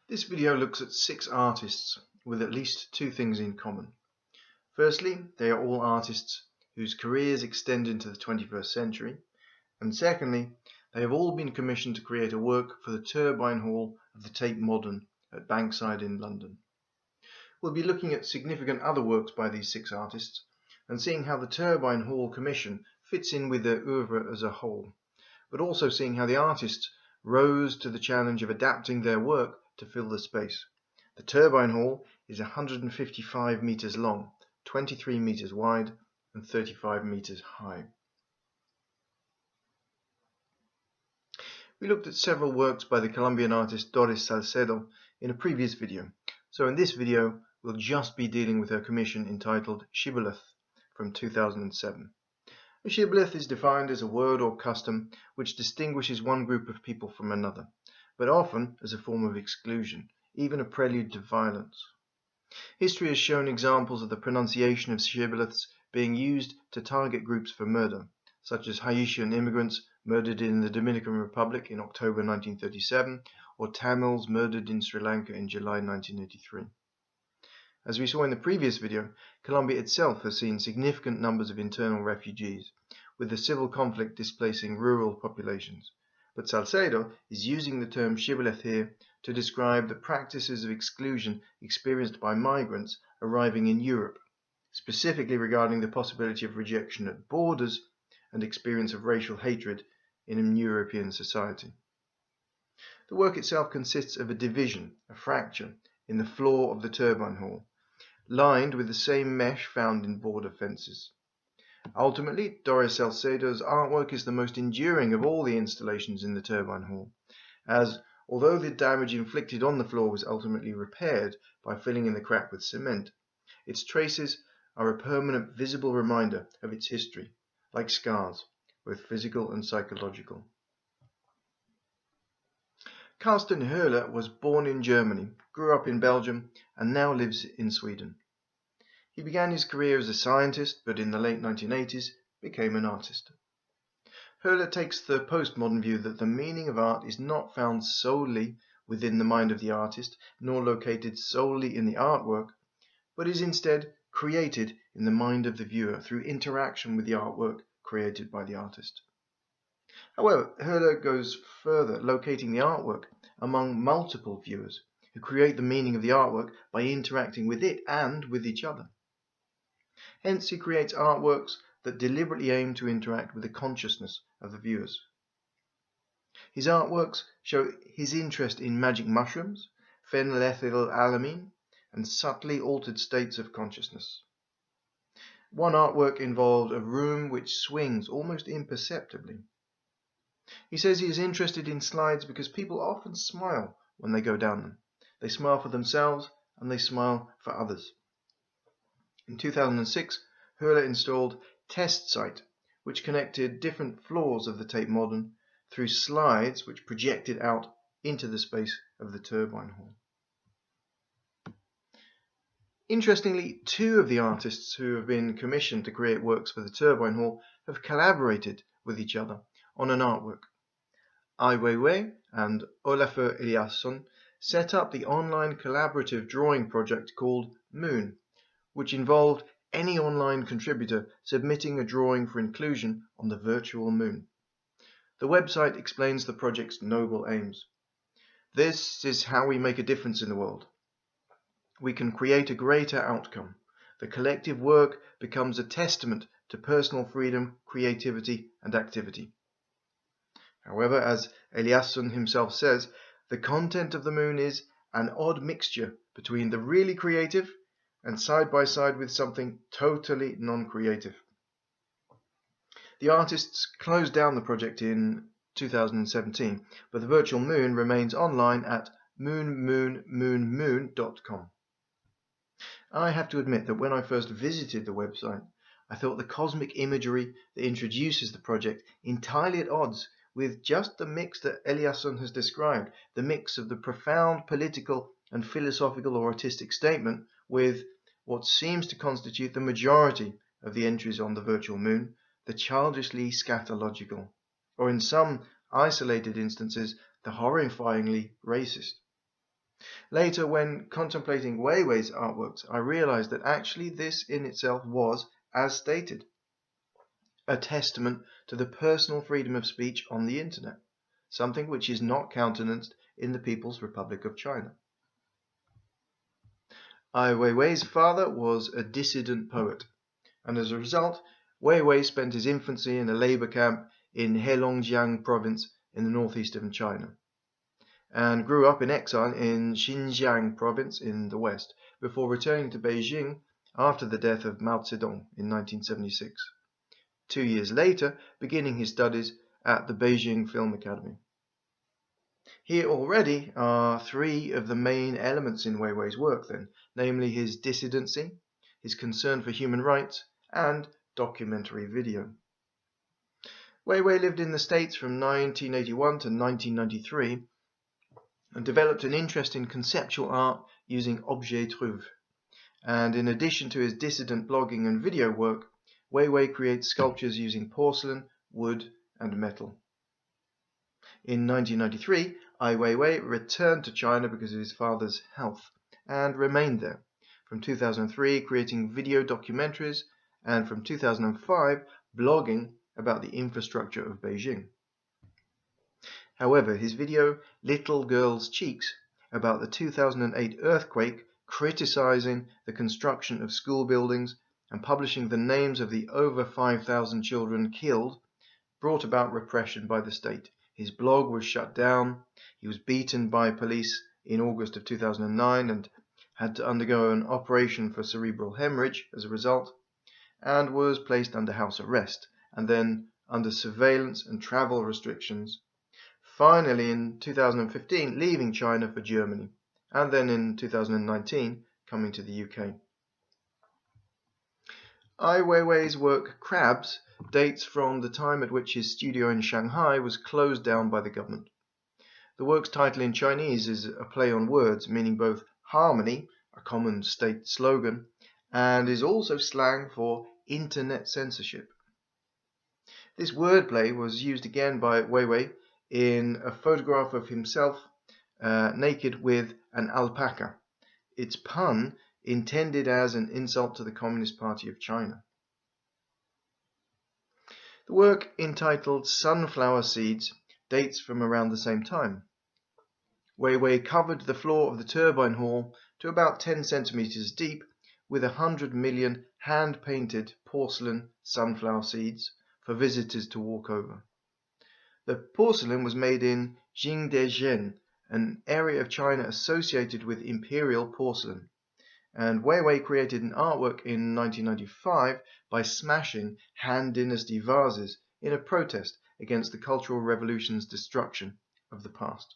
This video looks at 6 artists with at least 2 things in common. Firstly, they are all artists whose careers extend into the 21st century, and secondly, they have all been commissioned to create a work for the turbine hall of the Tate Modern at Bankside in London. We'll be looking at significant other works by these 6 artists and seeing how the turbine hall commission fits in with their oeuvre as a whole, but also seeing how the artists rose to the challenge of adapting their work to fill the space. The turbine hall is 155 meters long, 23 meters wide, and 35 meters high. We looked at several works by the Colombian artist Doris Salcedo in a previous video, so in this video we'll just be dealing with her commission entitled Shibboleth from 2007. A shibboleth is defined as a word or custom which distinguishes one group of people from another, but often as a form of exclusion, even a prelude to violence. History has shown examples of the pronunciation of shibboleths being used to target groups for murder, such as Haitian immigrants murdered in the Dominican Republic in October 1937, or Tamils murdered in Sri Lanka in July 1983. As we saw in the previous video, Colombia itself has seen significant numbers of internal refugees, with the civil conflict displacing rural populations. But Salcedo is using the term shibboleth here to describe the practices of exclusion experienced by migrants arriving in Europe, specifically regarding the possibility of rejection at borders and experience of racial hatred in European society. The work itself consists of a division, a fracture, in the floor of the turbine hall, lined with the same mesh found in border fences. Ultimately, Doris Salcedo's artwork is the most enduring of all the installations in the turbine hall, as although the damage inflicted on the floor was ultimately repaired by filling in the crack with cement, its traces are a permanent visible reminder of its history, like scars, both physical and psychological. Carsten Höller was born in Germany, grew up in Belgium, and now lives in Sweden. He began his career as a scientist, but in the late 1980s became an artist. Höller takes the postmodern view that the meaning of art is not found solely within the mind of the artist, nor located solely in the artwork, but is instead created in the mind of the viewer through interaction with the artwork created by the artist. However, Höller goes further, locating the artwork among multiple viewers who create the meaning of the artwork by interacting with it and with each other. Hence, he creates artworks that deliberately aim to interact with the consciousness of the viewers. His artworks show his interest in magic mushrooms, phenylethylamine, and subtly altered states of consciousness. One artwork involved a room which swings almost imperceptibly. He says he is interested in slides because people often smile when they go down them. They smile for themselves and they smile for others. In 2006, Höller installed Test Site, which connected different floors of the Tate Modern through slides which projected out into the space of the turbine hall. Interestingly, 2 of the artists who have been commissioned to create works for the turbine hall have collaborated with each other on an artwork. Weiwei and Olafur Eliasson set up the online collaborative drawing project called Moon, which involved any online contributor submitting a drawing for inclusion on the virtual moon. The website explains the project's noble aims. This is how we make a difference in the world. We can create a greater outcome. The collective work becomes a testament to personal freedom, creativity, and activity. However, as Eliasson himself says, the content of the moon is an odd mixture between the really creative and side by side with something totally non-creative. The artists closed down the project in 2017, but the virtual moon remains online at moonmoonmoonmoon.com. I have to admit that when I first visited the website, I thought the cosmic imagery that introduces the project entirely at odds with just the mix that Eliasson has described, the mix of the profound political and philosophical or artistic statement with what seems to constitute the majority of the entries on the virtual moon, the childishly scatological, or in some isolated instances, the horrifyingly racist. Later, when contemplating Weiwei's artworks, I realized that actually this in itself was, as stated, a testament to the personal freedom of speech on the internet, something which is not countenanced in the People's Republic of China. Ai Weiwei's father was a dissident poet, and as a result, Weiwei spent his infancy in a labor camp in Heilongjiang province in the northeast of China, and grew up in exile in Xinjiang province in the west, before returning to Beijing after the death of Mao Zedong in 1976. 2 years later, beginning his studies at the Beijing Film Academy. Here already are three of the main elements in Weiwei's work then, namely his dissidency, his concern for human rights, and documentary video. Weiwei lived in the States from 1981 to 1993 and developed an interest in conceptual art using objets trouvé. And in addition to his dissident blogging and video work, Weiwei creates sculptures using porcelain, wood, and metal. In 1993, Ai Weiwei returned to China because of his father's health and remained there, from 2003 creating video documentaries and from 2005 blogging about the infrastructure of Beijing. However, his video Little Girl's Cheeks about the 2008 earthquake, criticizing the construction of school buildings and publishing the names of the over 5,000 children killed, brought about repression by the state. His blog was shut down, he was beaten by police in August of 2009 and had to undergo an operation for cerebral hemorrhage as a result, and was placed under house arrest, and then under surveillance and travel restrictions. Finally, in 2015, leaving China for Germany, and then in 2019, coming to the UK. Ai Weiwei's work Crabs dates from the time at which his studio in Shanghai was closed down by the government. The work's title in Chinese is a play on words, meaning both harmony, a common state slogan, and is also slang for internet censorship. This wordplay was used again by Weiwei in a photograph of himself naked with an alpaca, its pun intended as an insult to the Communist Party of China. The work, entitled Sunflower Seeds, dates from around the same time. Weiwei covered the floor of the turbine hall to about 10 centimeters deep with 100 million hand-painted porcelain sunflower seeds for visitors to walk over. The porcelain was made in Jingdezhen, an area of China associated with imperial porcelain, and Weiwei created an artwork in 1995 by smashing Han Dynasty vases in a protest against the Cultural Revolution's destruction of the past.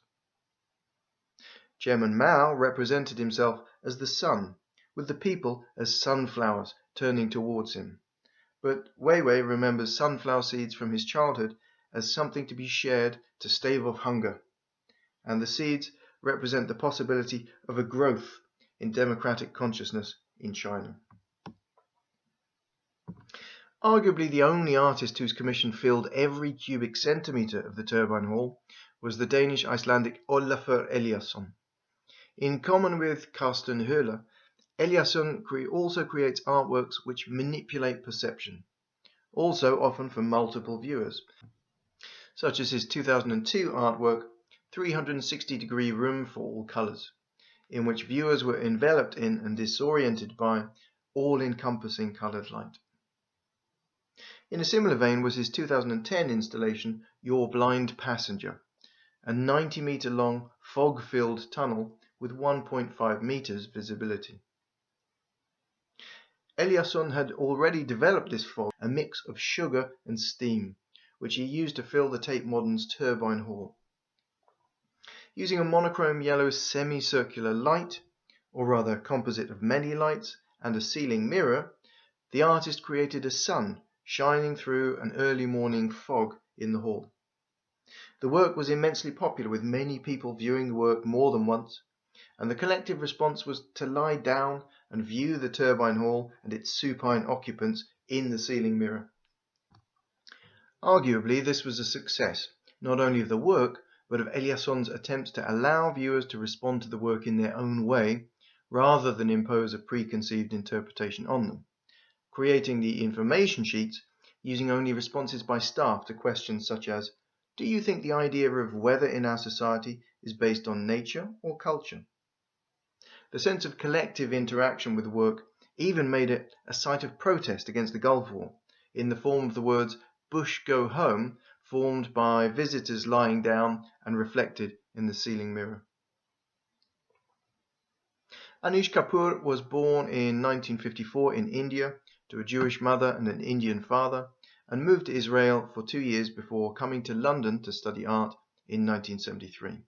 Chairman Mao represented himself as the sun, with the people as sunflowers turning towards him. But Weiwei remembers sunflower seeds from his childhood as something to be shared to stave off hunger, and the seeds represent the possibility of a growth in democratic consciousness in China. Arguably the only artist whose commission filled every cubic centimetre of the turbine hall was the Danish-Icelandic Olafur Eliasson. In common with Carsten Höller, Eliasson also creates artworks which manipulate perception, also often for multiple viewers, such as his 2002 artwork 360-degree Room for All Colours, in which viewers were enveloped in and disoriented by all-encompassing coloured light. In a similar vein was his 2010 installation Your Blind Passenger, a 90-metre-long fog-filled tunnel with 1.5 metres visibility. Eliasson had already developed this fog, a mix of sugar and steam, which he used to fill the Tate Modern's turbine hall. Using a monochrome yellow semicircular light, or rather composite of many lights, and a ceiling mirror, the artist created a sun shining through an early morning fog in the hall. The work was immensely popular, with many people viewing the work more than once, and the collective response was to lie down and view the turbine hall and its supine occupants in the ceiling mirror. Arguably, this was a success, not only of the work, but of Eliasson's attempts to allow viewers to respond to the work in their own way, rather than impose a preconceived interpretation on them, creating the information sheets using only responses by staff to questions such as, do you think the idea of weather in our society is based on nature or culture? The sense of collective interaction with the work even made it a site of protest against the Gulf War, in the form of the words "Bush go home," formed by visitors lying down and reflected in the ceiling mirror. Anish Kapoor was born in 1954 in India to a Jewish mother and an Indian father, and moved to Israel for 2 years before coming to London to study art in 1973.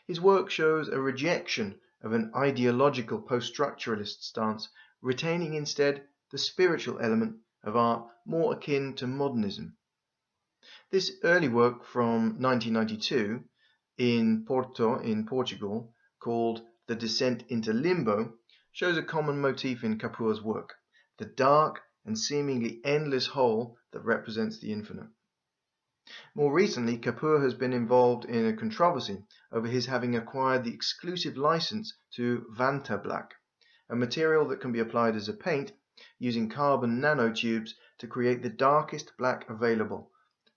His work shows a rejection of an ideological post-structuralist stance, retaining instead the spiritual element of art more akin to modernism. This early work from 1992 in Porto in Portugal, called The Descent into Limbo, shows a common motif in Kapoor's work, the dark and seemingly endless hole that represents the infinite. More recently, Kapoor has been involved in a controversy over his having acquired the exclusive license to Vanta Black, a material that can be applied as a paint using carbon nanotubes to create the darkest black available,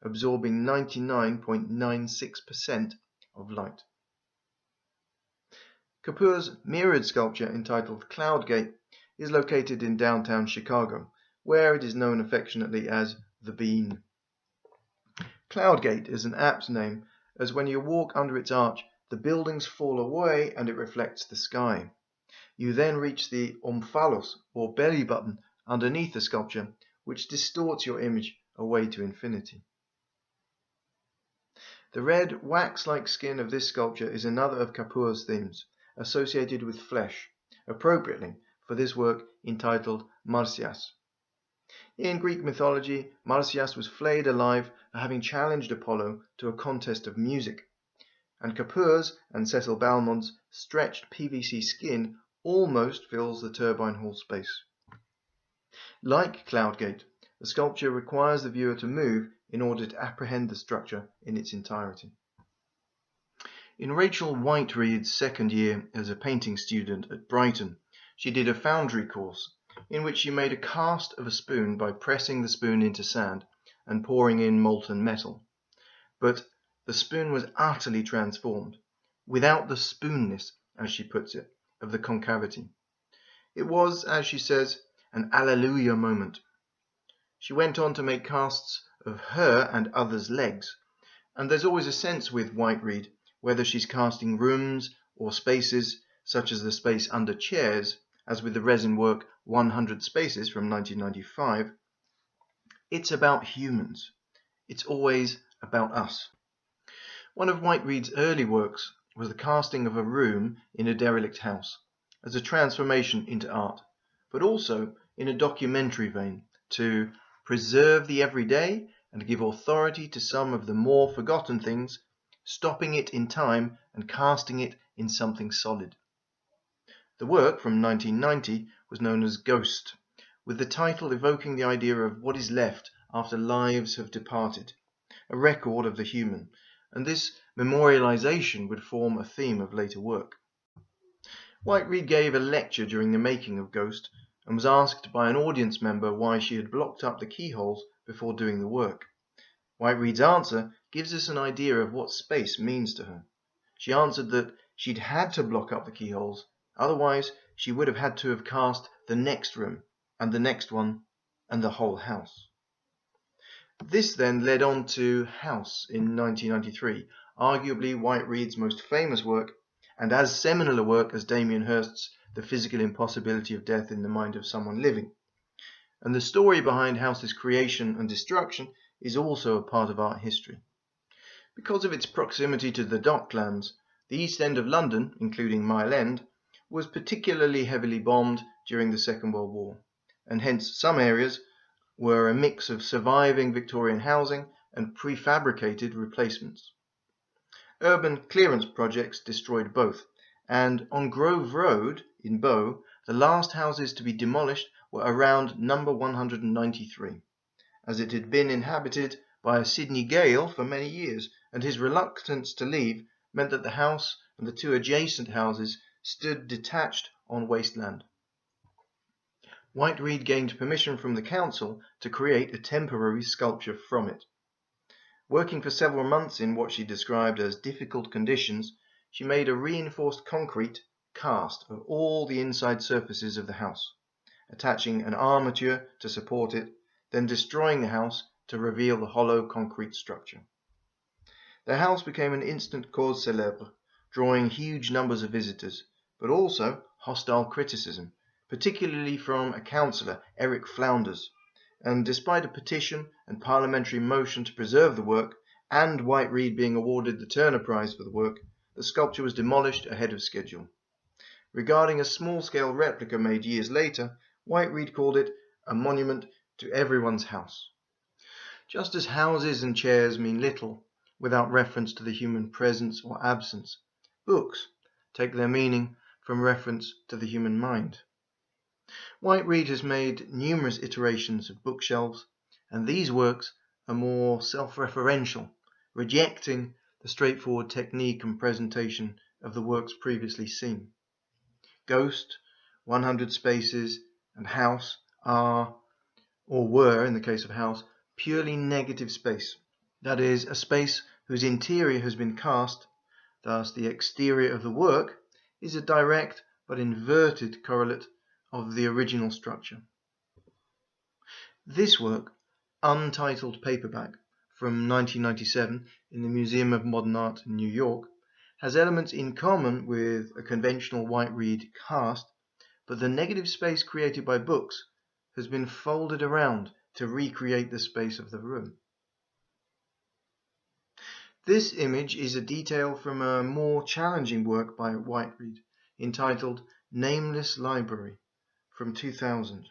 absorbing 99.96% of light. Kapoor's mirrored sculpture entitled Cloudgate is located in downtown Chicago, where it is known affectionately as the Bean. Cloudgate is an apt name, as when you walk under its arch, the buildings fall away and it reflects the sky. You then reach the omphalos, or belly button, underneath the sculpture, which distorts your image away to infinity. The red wax-like skin of this sculpture is another of Kapoor's themes, associated with flesh, appropriately for this work entitled Marsyas. In Greek mythology, Marsyas was flayed alive for having challenged Apollo to a contest of music, and Kapoor's and Cecil Balmond's stretched PVC skin almost fills the turbine hall space. Like Cloudgate, the sculpture requires the viewer to move in order to apprehend the structure in its entirety. In Rachel Whiteread's second year as a painting student at Brighton, she did a foundry course in which she made a cast of a spoon by pressing the spoon into sand and pouring in molten metal. But the spoon was utterly transformed, without the spoonness, as she puts it, of the concavity. It was, as she says, an alleluia moment. She went on to make casts of her and others' legs, and there's always a sense with Whiteread, whether she's casting rooms or spaces, such as the space under chairs, as with the resin work 100 Spaces from 1995, it's about humans. It's always about us. One of Whiteread's early works was the casting of a room in a derelict house, as a transformation into art, but also in a documentary vein, to preserve the everyday and give authority to some of the more forgotten things, stopping it in time and casting it in something solid. The work from 1990 was known as Ghost, with the title evoking the idea of what is left after lives have departed, a record of the human, and this memorialization would form a theme of later work. Whiteread gave a lecture during the making of Ghost and was asked by an audience member why she had blocked up the keyholes before doing the work. Whiteread's answer gives us an idea of what space means to her. She answered that she'd had to block up the keyholes, otherwise she would have had to have cast the next room, and the next one, and the whole house. This then led on to House in 1993, arguably Whiteread's most famous work, and as seminal a work as Damien Hirst's The Physical Impossibility of Death in the Mind of Someone Living. And the story behind House's creation and destruction is also a part of art history. Because of its proximity to the Docklands, the East End of London, including Mile End, was particularly heavily bombed during the Second World War, and hence some areas were a mix of surviving Victorian housing and prefabricated replacements. Urban clearance projects destroyed both, and on Grove Road in Bow, the last houses to be demolished were around number 193, as it had been inhabited by a Sydney Gale for many years and his reluctance to leave meant that the house and the two adjacent houses stood detached on wasteland. Whiteread gained permission from the council to create a temporary sculpture from it. Working for several months in what she described as difficult conditions, she made a reinforced concrete cast of all the inside surfaces of the house, attaching an armature to support it, then destroying the house to reveal the hollow concrete structure. The house became an instant cause célèbre, drawing huge numbers of visitors, but also hostile criticism, particularly from a councillor, Eric Flounders, and despite a petition and parliamentary motion to preserve the work, and Whiteread being awarded the Turner Prize for the work, the sculpture was demolished ahead of schedule. Regarding a small-scale replica made years later, Whiteread called it a monument to everyone's house. Just as houses and chairs mean little without reference to the human presence or absence, books take their meaning from reference to the human mind. Whiteread has made numerous iterations of bookshelves, and these works are more self-referential, rejecting the straightforward technique and presentation of the works previously seen. Ghost, 100 Spaces, and House are, or were in the case of House, purely negative space. That is, a space whose interior has been cast, thus the exterior of the work is a direct but inverted correlate of the original structure. This work, Untitled Paperback, from 1997 in the Museum of Modern Art in New York, has elements in common with a conventional Whiteread cast, but the negative space created by books has been folded around to recreate the space of the room. This image is a detail from a more challenging work by Whiteread, entitled Nameless Library, from 2000.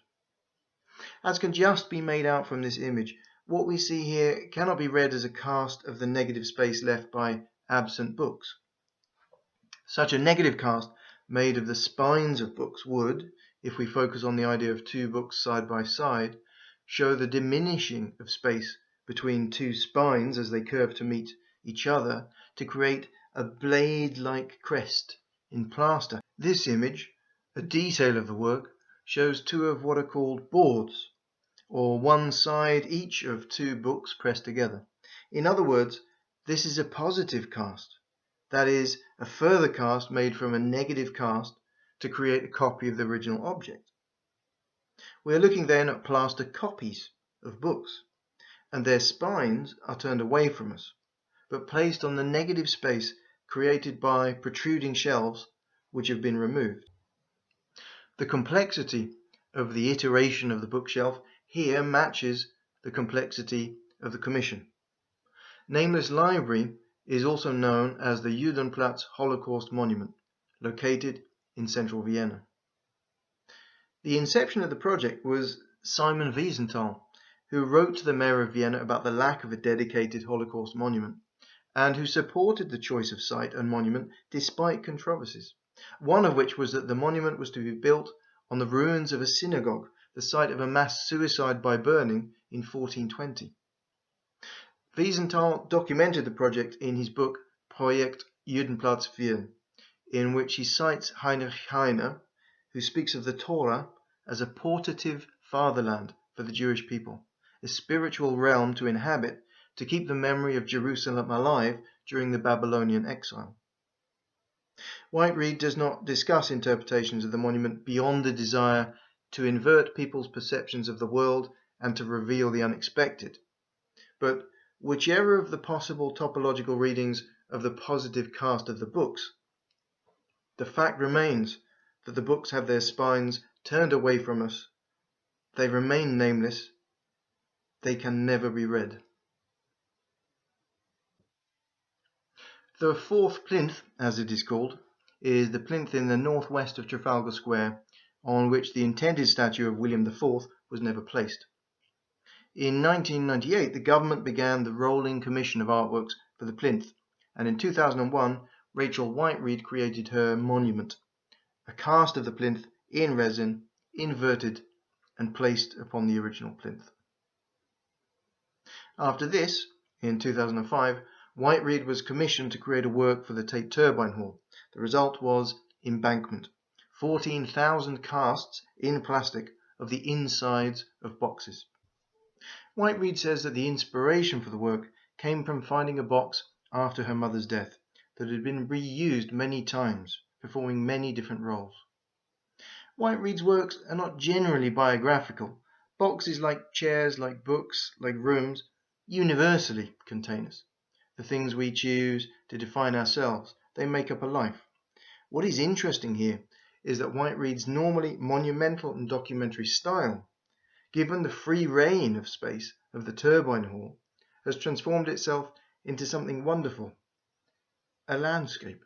As can just be made out from this image, what we see here cannot be read as a cast of the negative space left by absent books. Such a negative cast made of the spines of books would, if we focus on the idea of two books side by side, show the diminishing of space between two spines as they curve to meet each other to create a blade-like crest in plaster. This image, a detail of the work, shows two of what are called boards, or one side each of two books pressed together. In other words, this is a positive cast, that is, a further cast made from a negative cast to create a copy of the original object. We are looking then at plaster copies of books, and their spines are turned away from us, but placed on the negative space created by protruding shelves which have been removed. The complexity of the iteration of the bookshelf here matches the complexity of the commission. Nameless Library is also known as the Judenplatz Holocaust Monument, located in central Vienna. The inception of the project was Simon Wiesenthal, who wrote to the mayor of Vienna about the lack of a dedicated Holocaust monument, and who supported the choice of site and monument despite controversies, one of which was that the monument was to be built on the ruins of a synagogue, the site of a mass suicide by burning in 1420. Wiesenthal documented the project in his book Projekt Judenplatz 4, in which he cites Heinrich Heine, who speaks of the Torah as a portative fatherland for the Jewish people, a spiritual realm to inhabit to keep the memory of Jerusalem alive during the Babylonian exile. Whiteread does not discuss interpretations of the monument beyond the desire to invert people's perceptions of the world and to reveal the unexpected, but whichever of the possible topological readings of the positive cast of the books, the fact remains that the books have their spines turned away from us. They remain nameless. They can never be read. The fourth plinth, as it is called, is the plinth in the northwest of Trafalgar Square, on which the intended statue of William IV was never placed. In 1998, the government began the rolling commission of artworks for the plinth, and in 2001, Rachel Whiteread created her monument, a cast of the plinth in resin, inverted, and placed upon the original plinth. After this, in 2005, Whiteread was commissioned to create a work for the Tate turbine hall. The result was Embankment, 14,000 casts in plastic of the insides of boxes. Whiteread says that the inspiration for the work came from finding a box after her mother's death that had been reused many times, performing many different roles. Whiteread's works are not generally biographical. Boxes, like chairs, like books, like rooms, universally contain us. The things we choose to define ourselves, they make up a life. What is interesting here is that Whiteread's normally monumental and documentary style, given the free rein of space of the turbine hall, has transformed itself into something wonderful, a landscape.